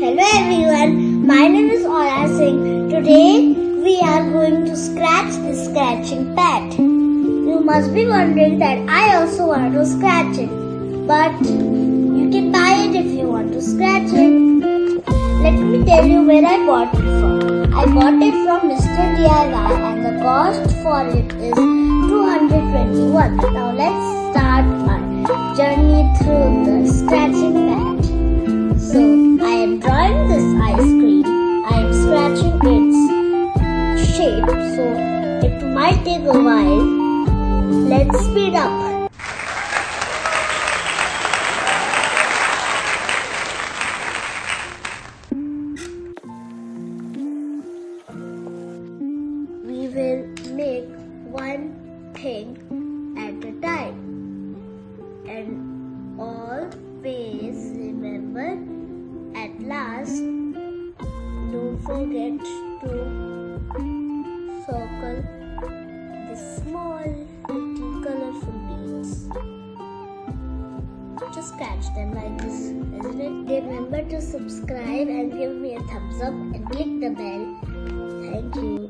Hello everyone, my name is Aura Singh. Today we are going to scratch the scratching pad. You must be wondering that I also want to scratch it, but you can buy it if you want to scratch it. Let me tell you where I bought it from. I bought it from Mr. DIY and the cost for it is 221. Now let's start our journey through the scratching pad. So, I am drawing this ice cream. I am scratching its shape, so it might take a while. Let's speed up. We will make one thing at a time. And always remember, at last, don't forget to circle the small little colorful beads. Just scratch them like this, isn't it? Remember to subscribe and give me a thumbs up and click the bell. Thank you.